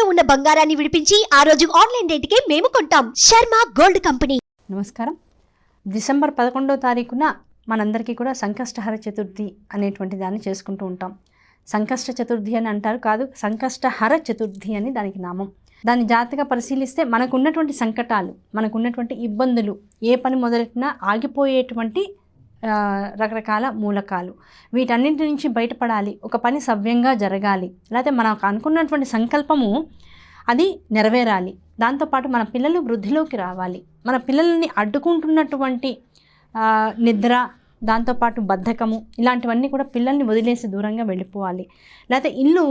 తాకట్టులో ఉన్న బంగారాన్ని విడిపించి ఆ రోజు ఆన్లైన్ రేటుకే మేము కొంటాం. Sharma gold company. నమస్కారం. డిసెంబర్ 11వ తారీఖున మనందరికీ కూడా సంకష్టహర చతుర్థి అనేటువంటి దాన్ని చేసుకుంటూ ఉంటాం. సంకష్ట చతుర్థి అని అంటారు, కాదు, సంకష్టహర చతుర్థి అని దానికి నామం. దాన్ని జాగ్రత్తగా పరిశీలిస్తే మనకున్నటువంటి సంకటాలు, మనకున్నటువంటి ఇబ్బందులు, ఏ పని మొదలెట్టినా ఆగిపోయేటువంటి రకరకాల మూలకాలు, వీటన్నింటి నుంచి బయటపడాలి, ఒక పని సవ్యంగా జరగాలి, లేకపోతే మనకు అనుకున్నటువంటి సంకల్పము అది నెరవేరాలి, దాంతోపాటు మన పిల్లలు వృద్ధిలోకి రావాలి, మన పిల్లల్ని అడ్డుకుంటున్నటువంటి నిద్ర, దాంతోపాటు బద్ధకము, ఇలాంటివన్నీ కూడా పిల్లల్ని వదిలేసి దూరంగా వెళ్ళిపోవాలి, లేకపోతే ఇల్లు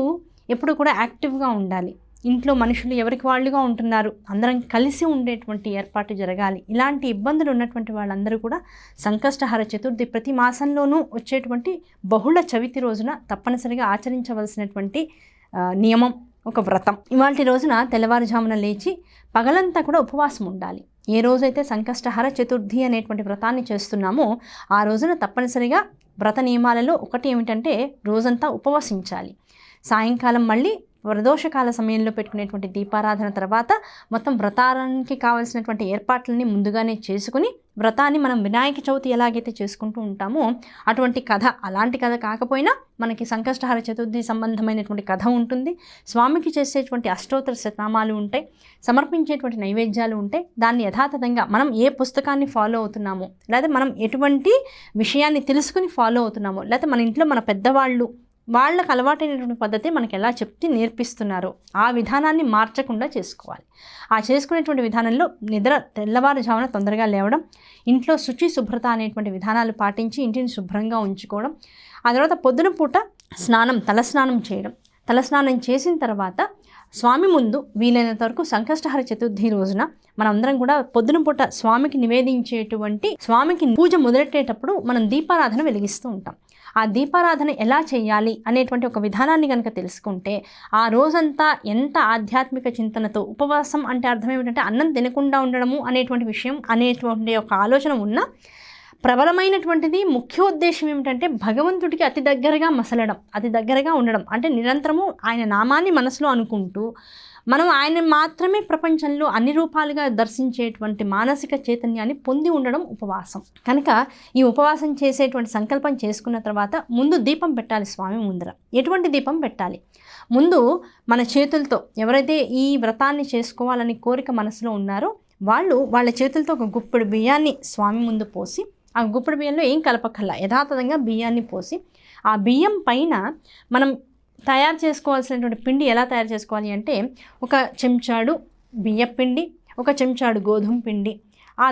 ఎప్పుడు కూడా యాక్టివ్గా ఉండాలి, ఇంట్లో మనుషులు ఎవరికి వాళ్ళుగా ఉంటున్నారు, అందరం కలిసి ఉండేటువంటి ఏర్పాటు జరగాలి. ఇలాంటి ఇబ్బందులు ఉన్నటువంటి వాళ్ళందరూ కూడా సంకష్టహర చతుర్థి ప్రతి మాసంలోనూ వచ్చేటువంటి బహుళ చవితి రోజున తప్పనిసరిగా ఆచరించవలసినటువంటి నియమం, ఒక వ్రతం. ఇవాళ రోజున తెల్లవారుజామున లేచి పగలంతా కూడా ఉపవాసం ఉండాలి. ఏ రోజైతే సంకష్టహర చతుర్థి అనేటువంటి వ్రతాన్ని చేస్తున్నామో ఆ రోజున తప్పనిసరిగా వ్రత నియమాలలో ఒకటి ఏమిటంటే రోజంతా ఉపవసించాలి. సాయంకాలం మళ్ళీ ప్రదోషకాల సమయంలో పెట్టుకునేటువంటి దీపారాధన తర్వాత మొత్తం వ్రతానికి కావాల్సినటువంటి ఏర్పాట్లని ముందుగానే చేసుకుని వ్రతాన్ని మనం వినాయక చవితి ఎలాగైతే చేసుకుంటూ ఉంటామో అటువంటి కథ, అలాంటి కథ కాకపోయినా మనకి సంకష్టహర చతుర్థి సంబంధమైనటువంటి కథ ఉంటుంది. స్వామికి చేసేటువంటి అష్టోత్తర శతనామాలు ఉంటాయి, సమర్పించేటువంటి నైవేద్యాలు ఉంటాయి. దాన్ని యథాతథంగా మనం ఏ పుస్తకాన్ని ఫాలో అవుతున్నామో, లేదా మనం ఎటువంటి విషయాన్ని తెలుసుకుని ఫాలో అవుతున్నామో, లేకపోతే మన ఇంట్లో మన పెద్దవాళ్ళు వాళ్ళకు అలవాటైనటువంటి పద్ధతి మనకి ఎలా చెప్తే నేర్పిస్తున్నారో ఆ విధానాన్ని మార్చకుండా చేసుకోవాలి. ఆ చేసుకునేటువంటి విధానంలో తెల్లవారుజామున తొందరగా లేవడం, ఇంట్లో శుచి శుభ్రత అనేటువంటి విధానాలు పాటించి ఇంటిని శుభ్రంగా ఉంచుకోవడం, ఆ తర్వాత పొద్దున పూట తలస్నానం చేయడం, తలస్నానం చేసిన తర్వాత స్వామి ముందు వీలైనంత వరకు సంకష్టహర చతుర్థి రోజున మనందరం కూడా పొద్దున పూట స్వామికి నివేదించేటువంటి, స్వామికి పూజ మొదలెట్టేటప్పుడు మనం దీపారాధన వెలిగిస్తూ ఉంటాం. ఆ దీపారాధన ఎలా చేయాలి అనేటువంటి ఒక విధానాన్ని కనుక తెలుసుకుంటే ఆ రోజంతా ఎంత ఆధ్యాత్మిక చింతనతో, ఉపవాసం అంటే అర్థం ఏమిటంటే అన్నం తినకుండా ఉండడము అనేటువంటి విషయం, అనేటువంటి ఒక ఆలోచన ఉన్న ప్రబలమైనటువంటిది ముఖ్యోద్దేశం ఏమిటంటే భగవంతుడికి అతి దగ్గరగా మసలడం, అతి దగ్గరగా ఉండడం. అంటే నిరంతరము ఆయన నామాన్ని మనసులో అనుకుంటూ మనం ఆయన మాత్రమే ప్రపంచంలో అన్ని రూపాలుగా దర్శించేటువంటి మానసిక చైతన్యాన్ని పొంది ఉండడం ఉపవాసం. కనుక ఈ ఉపవాసం చేసేటువంటి సంకల్పం చేసుకున్న తర్వాత ముందు దీపం పెట్టాలి స్వామి ముందర. ఎటువంటి దీపం పెట్టాలి? ముందు మన చేతులతో ఎవరైతే ఈ వ్రతాన్ని చేసుకోవాలని కోరిక మనసులో ఉన్నారో వాళ్ళ చేతులతో ఒక గుప్పెడు బియ్యాన్ని స్వామి ముందు పోసి, ఆ గుప్పెడు బియ్యంలో ఏం కలపక్కల్లా యథాతథంగా బియ్యాన్ని పోసి, ఆ బియ్యం పైన మనం తయారు చేసుకోవాల్సినటువంటి పిండి ఎలా తయారు చేసుకోవాలి అంటే ఒక చెంచాడు బియ్య పిండి, ఒక చెంచాడు గోధుమ పిండి,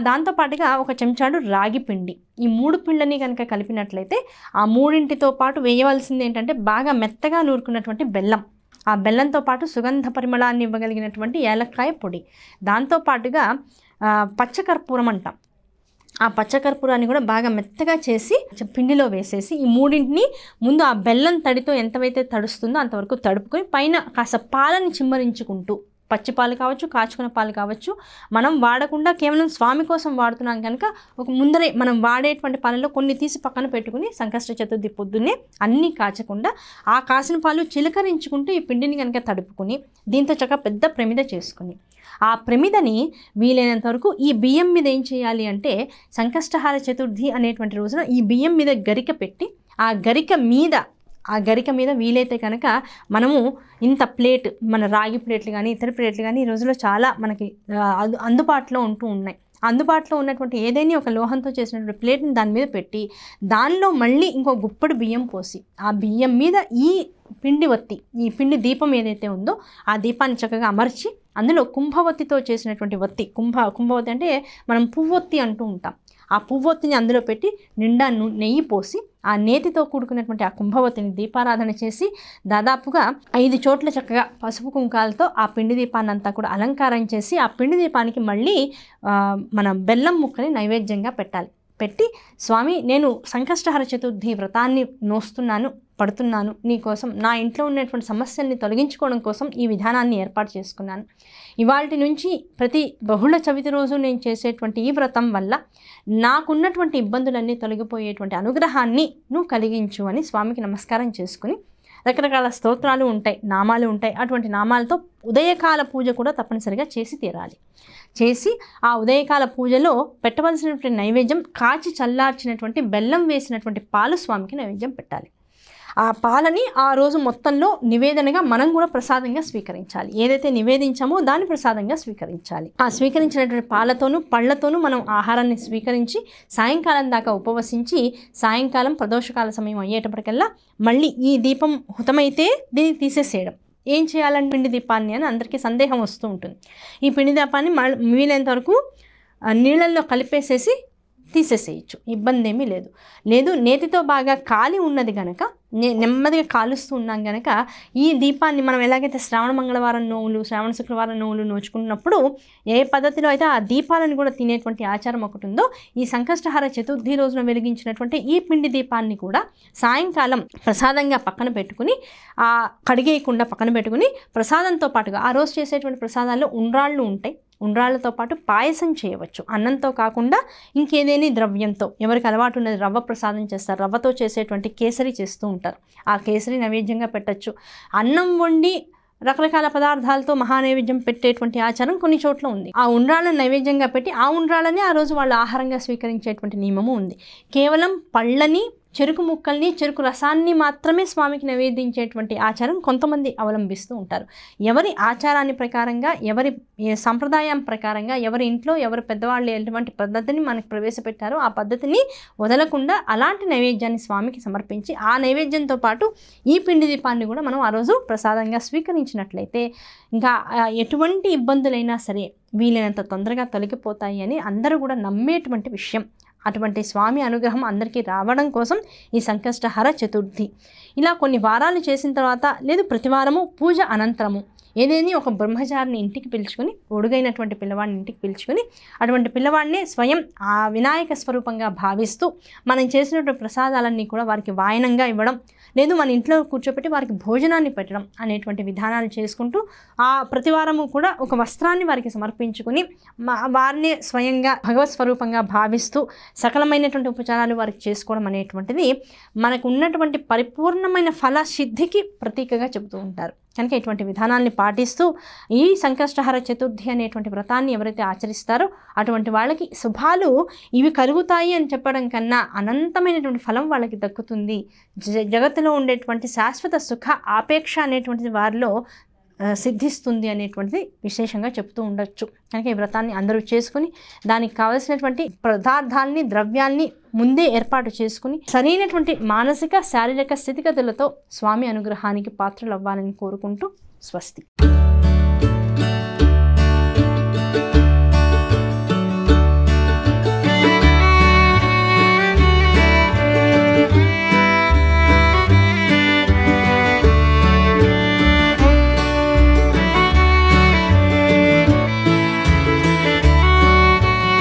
దాంతోపాటుగా ఒక చెంచాడు రాగి పిండి, ఈ మూడు పిండిని కనుక కలిపినట్లయితే ఆ మూడింటితో పాటు వేయవలసింది ఏంటంటే బాగా మెత్తగా నూరుకున్నటువంటి బెల్లం, ఆ బెల్లంతో పాటు సుగంధ పరిమళాన్ని ఇవ్వగలిగినటువంటి ఏలక్కాయ పొడి, దాంతోపాటుగా పచ్చకర్పూరం అంటాం, ఆ పచ్చకర్పూరాన్ని కూడా బాగా మెత్తగా చేసి పిండిలో వేసేసి ఈ మూడింటిని ముందు ఆ బెల్లం తడితో ఎంతవైతే తడుస్తుందో అంతవరకు తడుపుకొని పైన కాస్త పాలని చిమ్మరించుకుంటూ, పచ్చి పాలు కావచ్చు, కాచుకున్న పాలు కావచ్చు, మనం వాడకుండా కేవలం స్వామి కోసం వాడుతున్నాం కనుక ఒక ముందరే మనం వాడేటువంటి పాలలో కొన్ని తీసి పక్కన పెట్టుకుని సంకష్ట చతుర్థి పొద్దున్నే అన్నీ కాచకుండా ఆ కాసిన పాలు చిలకరించుకుంటూ ఈ పిండిని కనుక తడుపుకుని దీంతో చక్కగా పెద్ద ప్రమిద చేసుకుని ఆ ప్రమిదని వీలైనంత వరకు ఈ బియ్యం మీద ఏం చేయాలి అంటే సంకష్టహర చతుర్థి అనేటువంటి రోజున ఈ బియ్యం మీద గరిక పెట్టి ఆ గరిక మీద వీలైతే కనుక మనము ఇంత ప్లేట్, మన రాగి ప్లేట్లు కానీ ఇతర ప్లేట్లు కానీ ఈ రోజులో చాలా మనకి అందుబాటులో ఉంటూ ఉన్నాయి. అందుబాటులో ఉన్నటువంటి ఏదైనా ఒక లోహంతో చేసినటువంటి ప్లేట్ని దాని మీద పెట్టి దానిలో మళ్ళీ ఇంకో గుప్పెడు బియ్యం పోసి ఆ బియ్యం మీద ఈ పిండి దీపం ఏదైతే ఉందో ఆ దీపాన్ని చక్కగా అమర్చి అందులో కుంభవత్తితో చేసినటువంటి వత్తి, కుంభవత్తి అంటే మనం పువ్వొత్తి అంటూ ఉంటాం, ఆ పువ్వొత్తిని అందులో పెట్టి నిండా నెయ్యి పోసి ఆ నేతితో కూడుకున్నటువంటి ఆ కుంభవతిని దీపారాధన చేసి దాదాపుగా 5 చోట్ల చక్కగా పసుపు కుంకాలతో ఆ పిండి దీపాన్ని అంతా కూడా అలంకారం చేసి ఆ పిండి దీపానికి మళ్ళీ మన బెల్లం ముక్కని నైవేద్యంగా పెట్టి స్వామి, నేను సంకష్టహర చతుర్థి వ్రతాన్ని పడుతున్నాను నీకోసం, నా ఇంట్లో ఉన్నటువంటి సమస్యల్ని తొలగించుకోవడం కోసం ఈ విధానాన్ని ఏర్పాటు చేసుకున్నాను. ఇవాల్టి నుంచి ప్రతి బహుళ చవితి రోజు నేను చేసేటువంటి ఈ వ్రతం వల్ల నాకున్నటువంటి ఇబ్బందులన్నీ తొలగిపోయేటువంటి అనుగ్రహాన్ని నువ్వు కలిగించు అని స్వామికి నమస్కారం చేసుకుని రకరకాల స్తోత్రాలు ఉంటాయి, నామాలు ఉంటాయి. అటువంటి నామాలతో ఉదయకాల పూజ కూడా తప్పనిసరిగా చేసి తీరాలి. చేసి ఆ ఉదయకాల పూజలో పెట్టవలసినటువంటి నైవేద్యం కాచి చల్లార్చినటువంటి బెల్లం వేసినటువంటి పాలు స్వామికి నైవేద్యం పెట్టాలి. ఆ పాలని ఆ రోజు మొత్తంలో నివేదనగా మనం కూడా ప్రసాదంగా స్వీకరించాలి. ఏదైతే నివేదించామో దాన్ని ప్రసాదంగా స్వీకరించాలి. ఆ స్వీకరించినటువంటి పాలతోనూ పళ్ళతోనూ మనం ఆహారాన్ని స్వీకరించి సాయంకాలం దాకా ఉపవసించి సాయంకాలం ప్రదోషకాల సమయం అయ్యేటప్పటికల్లా మళ్ళీ ఈ దీపం హుతమైతే దీన్ని తీసేసేయడం. ఏం చేయాలని పిండి దీపాన్ని అని అందరికీ సందేహం వస్తూ ఉంటుంది. ఈ పిండి దీపాన్ని వీలైనంత వరకు నీళ్ళల్లో కలిపేసేసి తీసేసేయచ్చు, ఇబ్బంది ఏమీ లేదు. నేతితో బాగా కాలి ఉన్నది కనుక నెమ్మదిగా కాలుస్తూ ఉన్నాం కనుక ఈ దీపాన్ని మనం ఎలాగైతే శ్రావణ మంగళవారం నోవులు, శ్రావణ శుక్రవారం నోవులు నోచుకున్నప్పుడు ఏ పద్ధతిలో అయితే ఆ దీపాలను కూడా తినేటువంటి ఆచారం ఒకటి ఉందో, ఈ సంకష్టహార చతుర్థి రోజున వెలిగించినటువంటి ఈ పిండి దీపాన్ని కూడా సాయంకాలం ప్రసాదంగా పక్కన పెట్టుకుని కడిగేయకుండా పక్కన పెట్టుకుని ప్రసాదంతో పాటుగా ఆ రోజు చేసేటువంటి ప్రసాదాల్లో ఉండ్రాళ్ళు ఉంటాయి. ఉండ్రాళ్ళతో పాటు పాయసం చేయవచ్చు. అన్నంతో కాకుండా ఇంకేదేని ద్రవ్యంతో, ఎవరికి అలవాటు ఉన్నది రవ్వ ప్రసాదం చేస్తారు, రవ్వతో చేసేటువంటి కేసరి చేస్తూ ఉంటారు. ఆ కేసరి నైవేద్యంగా పెట్టచ్చు. అన్నం వండి రకరకాల పదార్థాలతో మహానైవేద్యం పెట్టేటువంటి ఆచారం కొన్ని చోట్ల ఉంది. ఆ ఉండ్రాళ్ళను నైవేద్యంగా పెట్టి ఆ ఉండ్రాళ్ళని ఆ రోజు వాళ్ళు ఆహారంగా స్వీకరించేటువంటి నియమము ఉంది. కేవలం పళ్ళని, చెరుకు ముక్కల్ని, చెరుకు రసాన్ని మాత్రమే స్వామికి నివేదించేటువంటి ఆచారం కొంతమంది అవలంబిస్తూ ఉంటారు. ఎవరి ఆచారాన్ని ప్రకారంగా, ఎవరి సంప్రదాయం ప్రకారంగా, ఎవరి ఇంట్లో ఎవరి పెద్దవాళ్ళు ఎటువంటి పద్ధతిని మనకు ప్రవేశపెట్టారో ఆ పద్ధతిని వదలకుండా అలాంటి నైవేద్యాన్ని స్వామికి సమర్పించి ఆ నైవేద్యంతో పాటు ఈ పిండి దీపాన్ని కూడా మనం ఆ రోజు ప్రసాదంగా స్వీకరించినట్లయితే ఇంకా ఎటువంటి ఇబ్బందులైనా సరే వీలైనంత తొందరగా తొలగిపోతాయి అని అందరూ కూడా నమ్మేటువంటి విషయం. అటువంటి స్వామి అనుగ్రహం అందరికీ రావడం కోసం ఈ సంకష్టహర చతుర్థి ఇలా కొన్ని వారాలు చేసిన తర్వాత, లేదు ప్రతి వారము పూజ అనంతరము ఏదేని ఒక బ్రహ్మచారిని ఇంటికి పిలుచుకొని, ఒడుగైనటువంటి పిల్లవాడిని ఇంటికి పిలుచుకొని అటువంటి పిల్లవాడిని స్వయం ఆ వినాయక స్వరూపంగా భావిస్తూ మనం చేసినటువంటి ప్రసాదాలన్నీ కూడా వారికి వాయనంగా ఇవ్వడం, లేదు మన ఇంట్లో కూర్చోపెట్టి వారికి భోజనాన్ని పెట్టడం అనేటువంటి విధానాలు చేసుకుంటూ ఆ ప్రతివారము కూడా ఒక వస్త్రాన్ని వారికి సమర్పించుకొని వారిని స్వయంగా భగవత్ స్వరూపంగా భావిస్తూ సకలమైనటువంటి ఉపచారాలు వారికి చేసుకోవడం అనేటువంటిది మనకు ఉన్నటువంటి పరిపూర్ణమైన ఫలసిద్ధికి ప్రతీకగా చెబుతూ ఉంటారు. కనుక ఇటువంటి విధానాన్ని పాటిస్తూ ఈ సంకష్టహర చతుర్థి అనేటువంటి వ్రతాన్ని ఎవరైతే ఆచరిస్తారో అటువంటి వాళ్ళకి శుభాలు ఇవి కలుగుతాయి అని చెప్పడం కన్నా అనంతమైనటువంటి ఫలం వాళ్ళకి దక్కుతుంది. జగత్తులో ఉండేటువంటి శాశ్వత సుఖ ఆపేక్ష అనేటువంటిది వారిలో సిద్ధిస్తుంది అనేటువంటిది విశేషంగా చెప్తూ ఉండొచ్చు. కనుక ఈ వ్రతాన్ని అందరూ చేసుకుని దానికి కావలసినటువంటి పదార్థాలని, ద్రవ్యాల్ని ముందే ఏర్పాటు చేసుకుని సరైనటువంటి మానసిక శారీరక స్థితిగతులతో స్వామి అనుగ్రహానికి పాత్రలు అవ్వాలని కోరుకుంటూ స్వస్తి.